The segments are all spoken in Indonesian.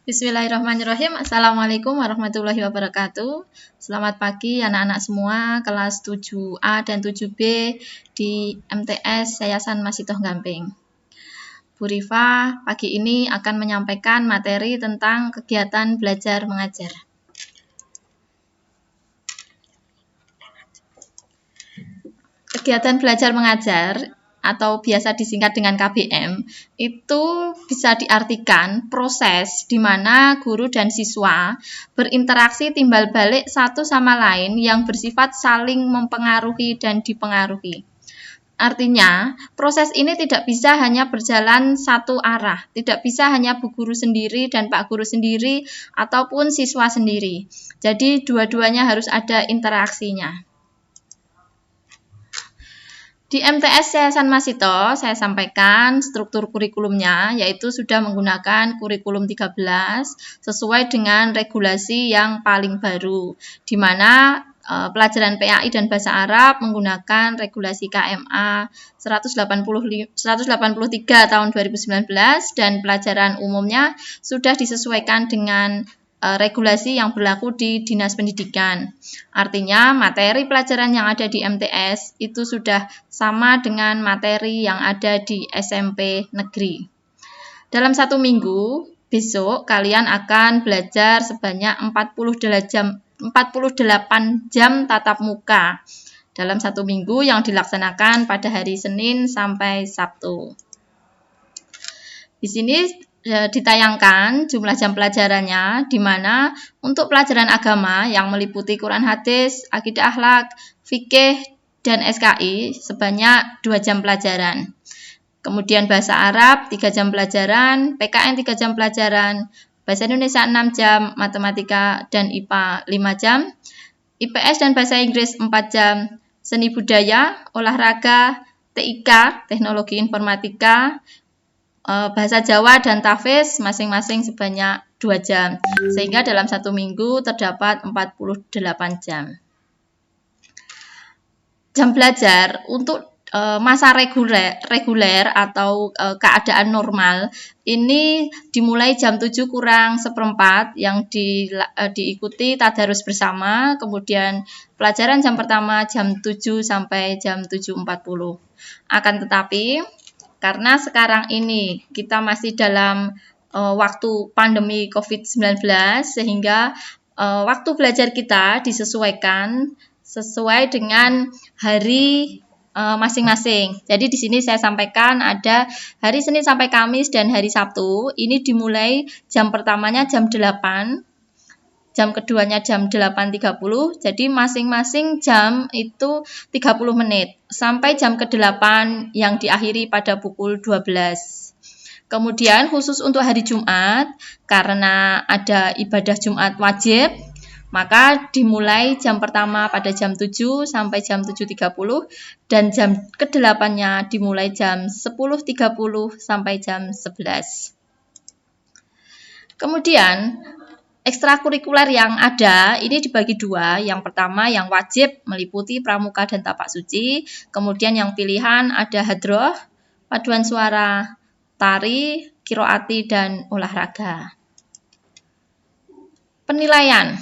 Bismillahirrahmanirrahim. Assalamualaikum warahmatullahi wabarakatuh. Selamat pagi anak-anak semua kelas 7A dan 7B di MTS Yayasan Masitoh Gamping. Bu Rifa pagi ini akan menyampaikan materi tentang kegiatan belajar mengajar. Kegiatan belajar mengajar atau biasa disingkat dengan KBM, itu bisa diartikan proses di mana guru dan siswa berinteraksi timbal balik satu sama lain yang bersifat saling mempengaruhi dan dipengaruhi. Artinya, proses ini tidak bisa hanya berjalan satu arah, tidak bisa hanya Bu Guru sendiri dan Pak Guru sendiri ataupun siswa sendiri. Jadi, dua-duanya harus ada interaksinya. Di MTS Yayasan Masitoh, saya sampaikan struktur kurikulumnya, yaitu sudah menggunakan kurikulum 13 sesuai dengan regulasi yang paling baru, di mana pelajaran PAI dan Bahasa Arab menggunakan regulasi KMA 183 tahun 2019 dan pelajaran umumnya sudah disesuaikan dengan regulasi yang berlaku di Dinas Pendidikan. Artinya materi pelajaran yang ada di MTS itu sudah sama dengan materi yang ada di SMP negeri. Dalam satu minggu, besok kalian akan belajar sebanyak 48 jam tatap muka dalam satu minggu yang dilaksanakan pada hari Senin sampai Sabtu. Di sini ditayangkan jumlah jam pelajarannya, di mana untuk pelajaran agama yang meliputi Quran hadis, akidah akhlak, fikih, dan SKI sebanyak 2 jam pelajaran. Kemudian bahasa Arab 3 jam pelajaran, PKN 3 jam pelajaran, bahasa Indonesia 6 jam, matematika dan IPA 5 jam, IPS dan bahasa Inggris 4 jam, seni budaya, olahraga, TIK, teknologi informatika, bahasa Jawa dan Tahfiz masing-masing sebanyak 2 jam, sehingga dalam satu minggu terdapat 48 jam. Jam belajar untuk masa reguler atau keadaan normal ini dimulai jam 7 kurang seperempat yang diikuti tadarus bersama, kemudian pelajaran jam pertama jam 7 sampai jam 7.40. Akan tetapi karena sekarang ini kita masih dalam waktu pandemi COVID-19, sehingga waktu belajar kita disesuaikan sesuai dengan hari masing-masing. Jadi di sini saya sampaikan ada hari Senin sampai Kamis dan hari Sabtu. Ini dimulai jam pertamanya jam 8, jam keduanya jam 8.30, jadi masing-masing jam itu 30 menit, sampai jam ke-8 yang diakhiri pada pukul 12. Kemudian khusus untuk hari Jumat, karena ada ibadah Jumat wajib, maka dimulai jam pertama pada jam 7 sampai jam 7.30, dan jam ke-8-nya dimulai jam 10.30 sampai jam 11. Kemudian ekstrakurikuler yang ada ini dibagi dua. Yang pertama yang wajib meliputi pramuka dan tapak suci. Kemudian yang pilihan ada hadroh, paduan suara, tari, kiroati, dan olahraga. Penilaian.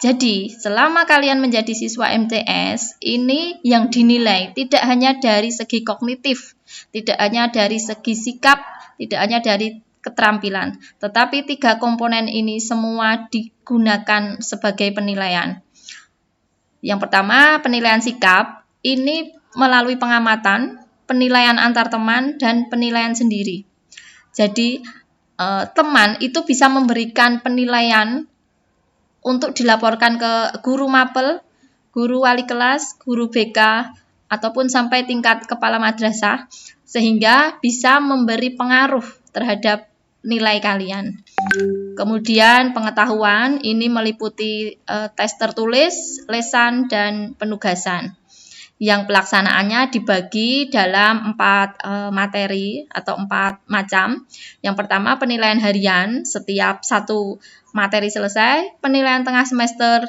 Jadi selama kalian menjadi siswa MTS, ini yang dinilai tidak hanya dari segi kognitif, tidak hanya dari segi sikap, tidak hanya dari keterampilan, tetapi 3 komponen ini semua digunakan sebagai penilaian. Yang pertama, penilaian sikap, ini melalui pengamatan, penilaian antar teman, dan penilaian sendiri. Jadi, teman itu bisa memberikan penilaian untuk dilaporkan ke guru mapel, guru wali kelas, guru BK, ataupun sampai tingkat kepala madrasah, sehingga bisa memberi pengaruh terhadap nilai kalian. Kemudian pengetahuan ini meliputi tes tertulis, lesan, dan penugasan. Yang pelaksanaannya dibagi dalam 4 materi atau 4 macam. Yang pertama penilaian harian, setiap satu materi selesai, penilaian tengah semester,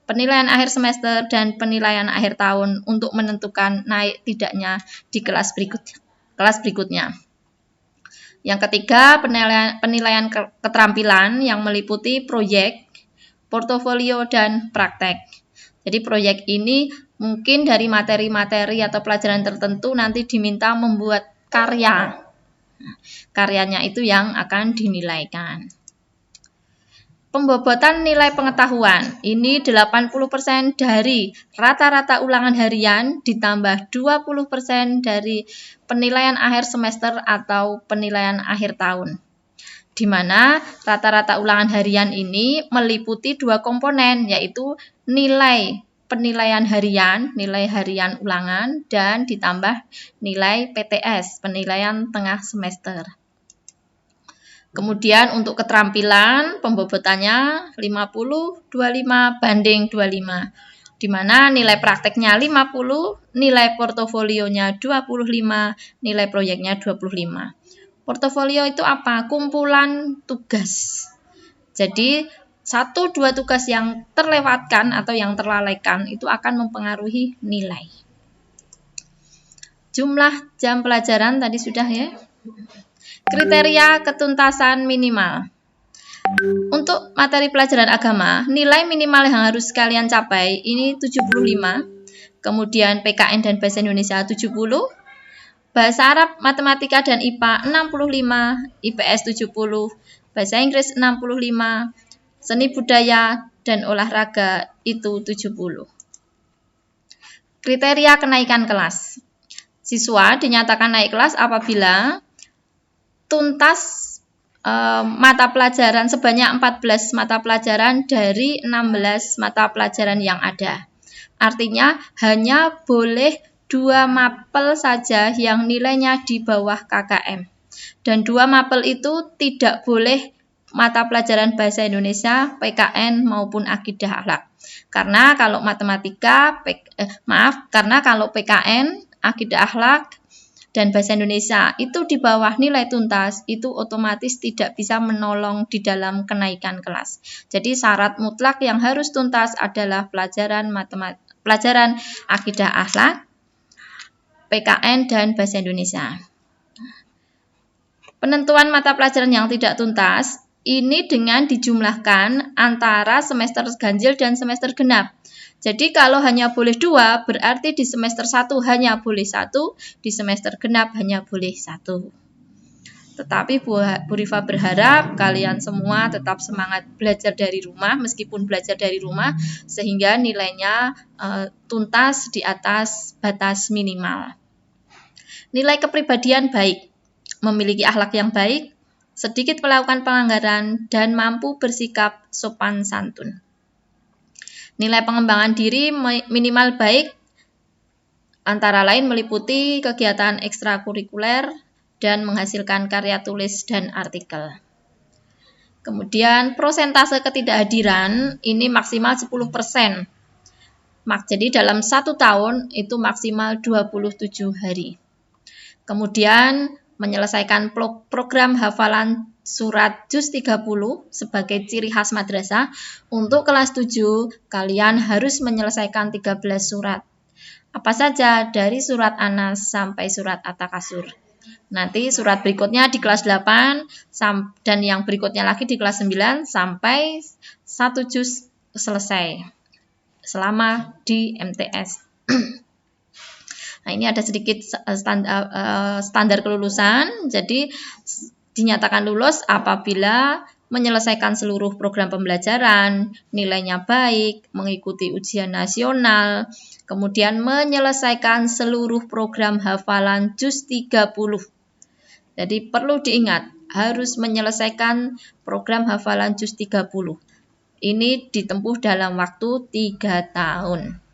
penilaian akhir semester, dan penilaian akhir tahun untuk menentukan naik tidaknya di kelas berikutnya. Yang ketiga, penilaian keterampilan yang meliputi proyek, portofolio, dan praktek. Jadi proyek ini mungkin dari materi-materi atau pelajaran tertentu nanti diminta membuat karya. Karyanya itu yang akan dinilaikan. Pembobotan nilai pengetahuan, ini 80% dari rata-rata ulangan harian ditambah 20% dari penilaian akhir semester atau penilaian akhir tahun. Di mana rata-rata ulangan harian ini meliputi dua komponen, yaitu nilai penilaian harian, nilai harian ulangan, dan ditambah nilai PTS, penilaian tengah semester. Kemudian untuk keterampilan pembobotannya 50-25 banding 25. Di mana nilai prakteknya 50, nilai portofolionya 25, nilai proyeknya 25. Portofolio itu apa? Kumpulan tugas. Jadi 1-2 tugas yang terlewatkan atau yang terlalaikan itu akan mempengaruhi nilai. Jumlah jam pelajaran tadi sudah ya. Kriteria ketuntasan minimal. Untuk materi pelajaran agama, nilai minimal yang harus kalian capai ini 75. Kemudian PKN dan Bahasa Indonesia 70. Bahasa Arab, Matematika, dan IPA 65. IPS 70. Bahasa Inggris 65. Seni budaya dan olahraga itu 70. Kriteria kenaikan kelas. Siswa dinyatakan naik kelas apabila tuntas mata pelajaran sebanyak 14 mata pelajaran dari 16 mata pelajaran yang ada. Artinya hanya boleh 2 mapel saja yang nilainya di bawah KKM. Dan 2 mapel itu tidak boleh mata pelajaran Bahasa Indonesia, PKN maupun Akidah Akhlak. Karena kalau matematika, karena kalau PKN, Akidah Akhlak, dan Bahasa Indonesia itu di bawah nilai tuntas, itu otomatis tidak bisa menolong di dalam kenaikan kelas. Jadi syarat mutlak yang harus tuntas adalah pelajaran Akidah Akhlak, PKN, dan Bahasa Indonesia. Penentuan mata pelajaran yang tidak tuntas ini dengan dijumlahkan antara semester ganjil dan semester genap. Jadi kalau hanya boleh 2, berarti di semester 1 hanya boleh 1, di semester genap hanya boleh 1. Tetapi Bu Rifa berharap kalian semua tetap semangat belajar dari rumah, meskipun belajar dari rumah, sehingga nilainya tuntas di atas batas minimal. Nilai kepribadian baik, memiliki akhlak yang baik, sedikit melakukan pelanggaran, dan mampu bersikap sopan santun. Nilai pengembangan diri minimal baik, antara lain meliputi kegiatan ekstrakurikuler dan menghasilkan karya tulis dan artikel. Kemudian prosentase ketidakhadiran ini maksimal 10%. Jadi dalam 1 tahun itu maksimal 27 hari. Kemudian menyelesaikan program hafalan surat juz 30 sebagai ciri khas madrasah. Untuk kelas 7, kalian harus menyelesaikan 13 surat. Apa saja? Dari surat Anas sampai surat At-Takasur. Nanti surat berikutnya di kelas 8 dan yang berikutnya lagi di kelas 9 sampai 1 juz selesai selama di MTS. Nah, ini ada sedikit standar kelulusan. Jadi dinyatakan lulus apabila menyelesaikan seluruh program pembelajaran, nilainya baik, mengikuti ujian nasional, kemudian menyelesaikan seluruh program hafalan juz 30. Jadi perlu diingat, harus menyelesaikan program hafalan juz 30. Ini ditempuh dalam waktu 3 tahun.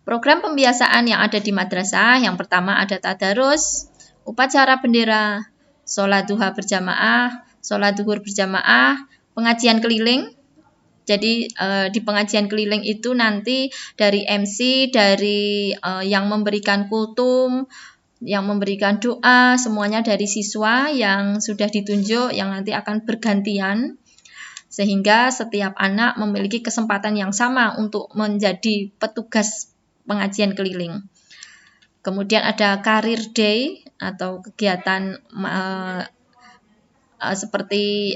Program pembiasaan yang ada di madrasah, yang pertama ada tadarus, upacara bendera, sholat duha berjamaah, sholat zuhur berjamaah, pengajian keliling. Jadi di pengajian keliling itu nanti dari MC, dari yang memberikan kultum, yang memberikan doa, semuanya dari siswa yang sudah ditunjuk, yang nanti akan bergantian. Sehingga setiap anak memiliki kesempatan yang sama untuk menjadi petugas pengajian keliling. Kemudian ada Career Day, atau kegiatan seperti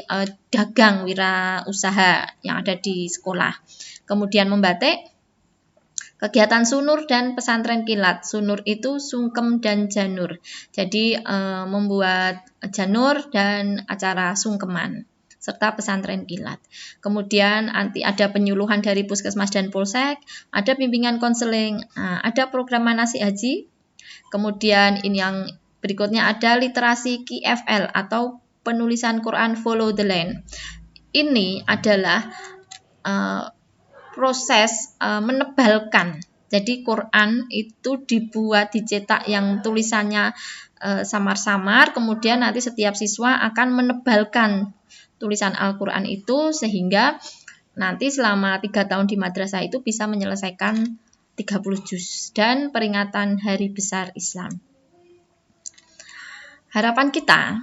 dagang wirausaha yang ada di sekolah. Kemudian membatik, kegiatan sunur dan pesantren kilat. Sunur itu sungkem dan janur. Jadi membuat janur dan acara sungkeman serta pesantren kilat. Kemudian nanti ada penyuluhan dari puskesmas dan polsek, ada bimbingan konseling, ada program manasik haji. Kemudian ini yang berikutnya ada literasi QFL atau penulisan Quran Follow the Land. Ini adalah proses menebalkan. Jadi Quran itu dibuat, dicetak yang tulisannya samar-samar, kemudian nanti setiap siswa akan menebalkan tulisan Al-Quran itu sehingga nanti selama 3 tahun di madrasah itu bisa menyelesaikan 30 juz dan peringatan Hari Besar Islam. Harapan kita,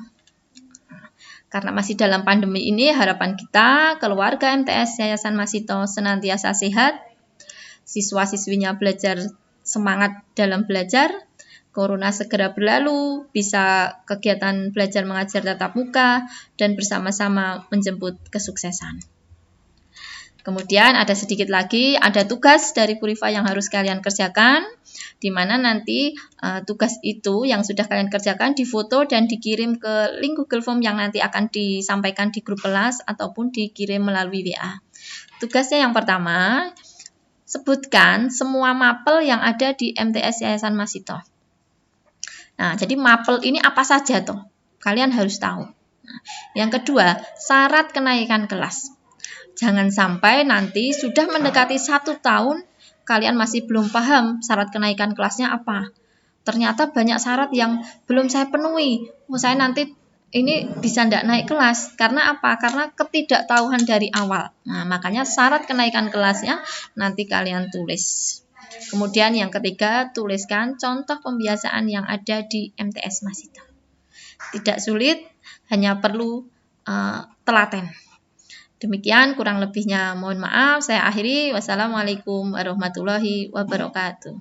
karena masih dalam pandemi ini, harapan kita keluarga MTS Yayasan Masito senantiasa sehat, siswa-siswinya belajar semangat dalam belajar, Corona segera berlalu, bisa kegiatan belajar mengajar tatap muka, dan bersama-sama menjemput kesuksesan. Kemudian ada sedikit lagi, ada tugas dari Purifa yang harus kalian kerjakan, di mana nanti tugas itu yang sudah kalian kerjakan difoto dan dikirim ke link Google Form yang nanti akan disampaikan di grup kelas ataupun dikirim melalui WA. Tugasnya yang pertama, sebutkan semua mapel yang ada di MTS Yayasan Masito. Nah, jadi mapel ini apa saja toh? Kalian harus tahu. Nah, yang kedua, syarat kenaikan kelas. Jangan sampai nanti sudah mendekati 1 tahun, kalian masih belum paham syarat kenaikan kelasnya apa. Ternyata banyak syarat yang belum saya penuhi. Saya nanti ini bisa tidak naik kelas. Karena apa? Karena ketidaktahuan dari awal. Nah, makanya syarat kenaikan kelasnya nanti kalian tulis. Kemudian yang ketiga, tuliskan contoh pembiasaan yang ada di MTS Masito. Tidak sulit, hanya perlu telaten. Demikian kurang lebihnya, mohon maaf. Saya akhiri. Wassalamualaikum warahmatullahi wabarakatuh.